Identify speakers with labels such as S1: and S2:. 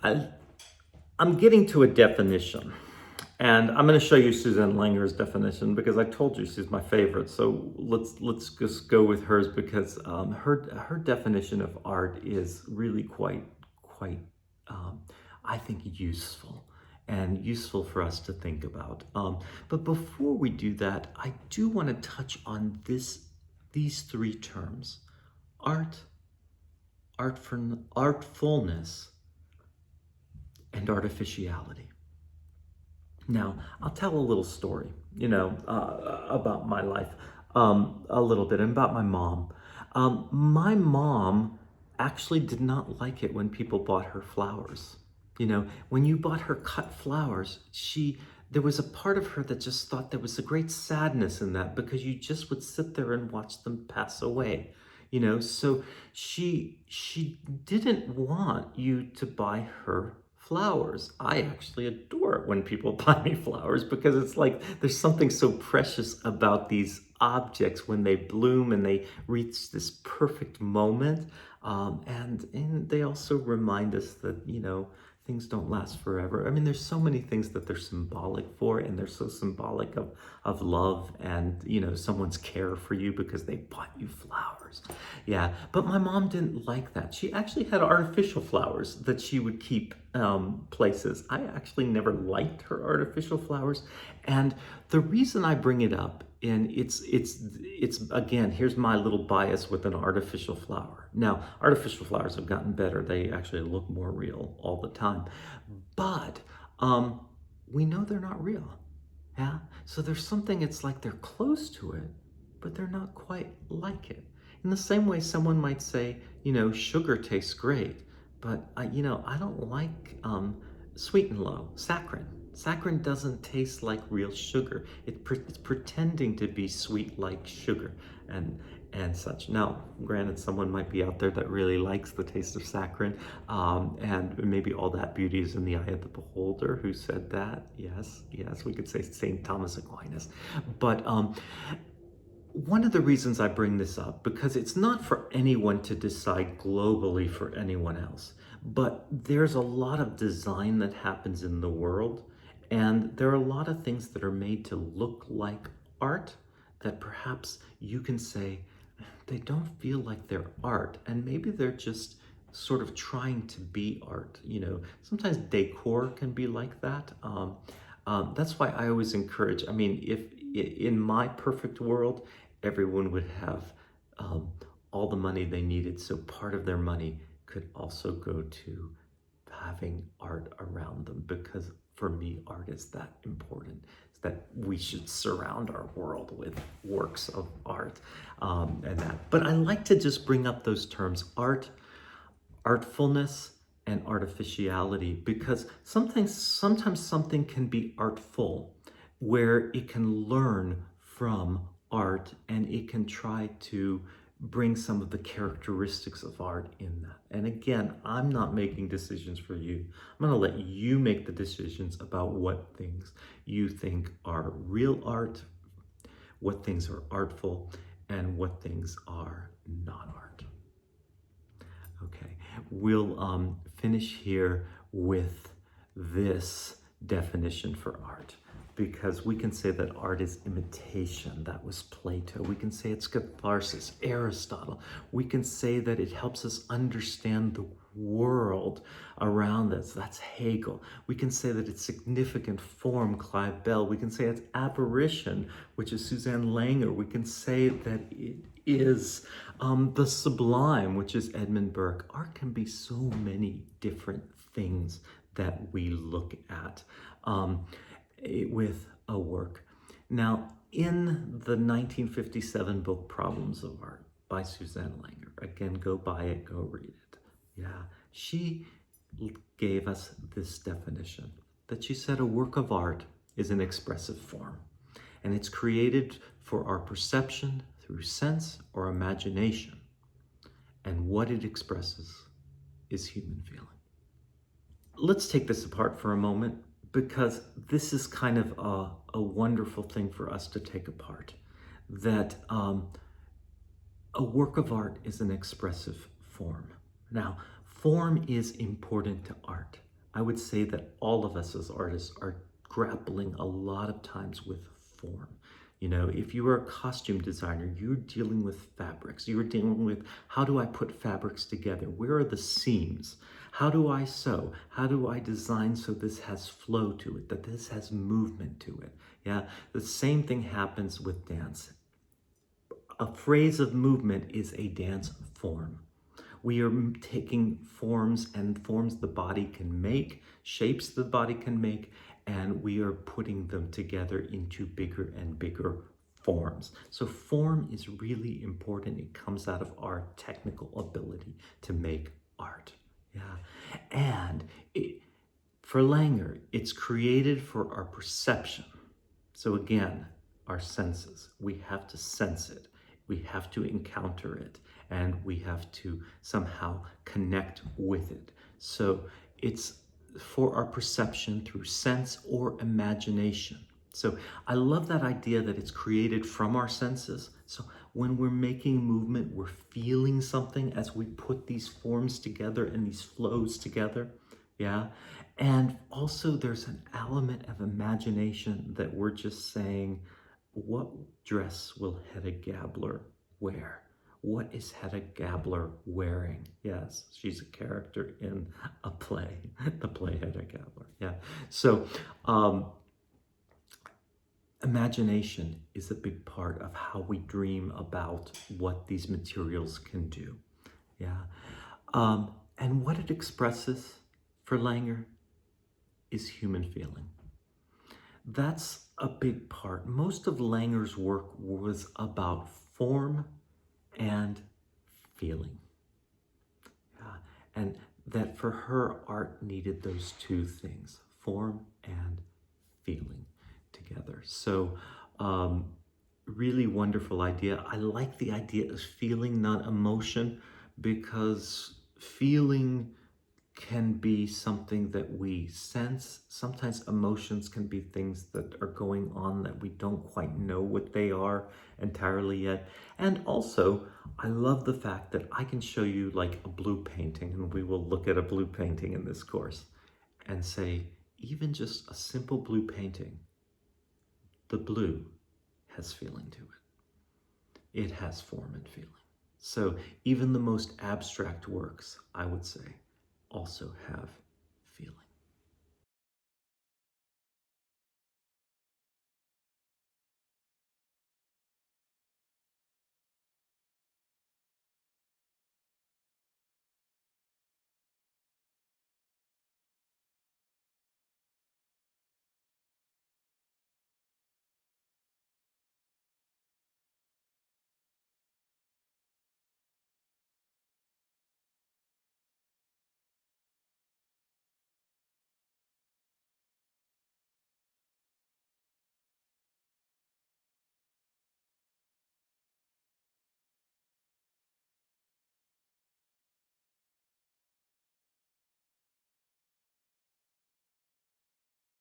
S1: I, I'm getting to a definition, and I'm going to show you Suzanne Langer's definition because I told you she's my favorite. So let's just go with hers because her definition of art is really quite I think useful and useful for us to think about. But before we do that, I do want to touch on these three terms: art, artfulness, and artificiality. Now, I'll tell a little story, about my life, a little bit, and about my mom. My mom actually did not like it when people bought her flowers. When you bought her cut flowers, there was a part of her that just thought there was a great sadness in that because you just would sit there and watch them pass away. So she didn't want you to buy her flowers. I actually adore it when people buy me flowers because it's like there's something so precious about these objects when they bloom and they reach this perfect moment. And they also remind us that, things don't last forever. I mean, there's so many things that they're symbolic for, and they're so symbolic of love and, someone's care for you because they bought you flowers. Yeah, but my mom didn't like that. She actually had artificial flowers that she would keep places. I actually never liked her artificial flowers, and the reason I bring it up, and it's again, here's my little bias with an artificial flower. Now, artificial flowers have gotten better. They actually look more real all the time, but we know they're not real. Yeah, so there's something, it's like they're close to it, but they're not quite like it. In the same way, someone might say, sugar tastes great, but I don't like sweet and low, saccharin. Saccharin doesn't taste like real sugar. It's pretending to be sweet like sugar and such. Now, granted, someone might be out there that really likes the taste of saccharin, and maybe all that beauty is in the eye of the beholder. Who said that? Yes, we could say St. Thomas Aquinas. But one of the reasons I bring this up, because it's not for anyone to decide globally for anyone else, but there's a lot of design that happens in the world, and there are a lot of things that are made to look like art that perhaps you can say they don't feel like they're art, and maybe they're just sort of trying to be art. Sometimes decor can be like that. That's why I always encourage. I mean, if in my perfect world, everyone would have all the money they needed, so part of their money could also go to having art around them, because for me, art is that important. It's that we should surround our world with works of art, and that. But I like to just bring up those terms: art, artfulness, and artificiality, because sometimes something can be artful where it can learn from art and it can try to bring some of the characteristics of art in that. And again, I'm not making decisions for you. I'm going to let you make the decisions about what things you think are real art, what things are artful, and what things are not art. Okay, we'll finish here with this definition for art, because we can say that art is imitation. That was Plato. We can say it's catharsis, Aristotle. We can say that it helps us understand the world around us. That's Hegel. We can say that it's significant form, Clive Bell. We can say it's apparition, which is Suzanne Langer. We can say that it is the sublime, which is Edmund Burke. Art can be so many different things that we look at with a work. Now, in the 1957 book Problems of Art by Suzanne Langer, again, go buy it, go read it. Yeah, she gave us this definition, that she said a work of art is an expressive form, and it's created for our perception through sense or imagination, and what it expresses is human feeling. Let's take this apart for a moment, because this is kind of a wonderful thing for us to take apart, that a work of art is an expressive form. Now, form is important to art. I would say that all of us as artists are grappling a lot of times with form. You know, if you are a costume designer, you're dealing with fabrics. You're dealing with, how do I put fabrics together? Where are the seams? How do I sew? How do I design so this has flow to it, that this has movement to it? Yeah, the same thing happens with dance. A phrase of movement is a dance form. We are taking forms and forms the body can make, shapes the body can make, and we are putting them together into bigger and bigger forms. So form is really important. It comes out of our technical ability to make art. Yeah. And for Langer, it's created for our perception. So again, our senses, we have to sense it. We have to encounter it, and we have to somehow connect with it. So it's for our perception through sense or imagination. So I love that idea that it's created from our senses. So when we're making movement, we're feeling something as we put these forms together and these flows together. Yeah. And also there's an element of imagination that we're just saying, what dress will Hedda Gabler wear? What is Hedda Gabler wearing? Yes, she's a character in a play, the play Hedda Gabler. Yeah. So imagination is a big part of how we dream about what these materials can do. Yeah. And what it expresses for Langer is human feeling. That's a big part. Most of Langer's work was about form and feeling. And that for her, art needed those two things, form and feeling together. So really wonderful idea. I like the idea of feeling, not emotion, because feeling can be something that we sense. Sometimes emotions can be things that are going on that we don't quite know what they are entirely yet. And also, I love the fact that I can show you like a blue painting, and we will look at a blue painting in this course and say, even just a simple blue painting, the blue has feeling to it. It has form and feeling. So even the most abstract works, I would say, also have feeling.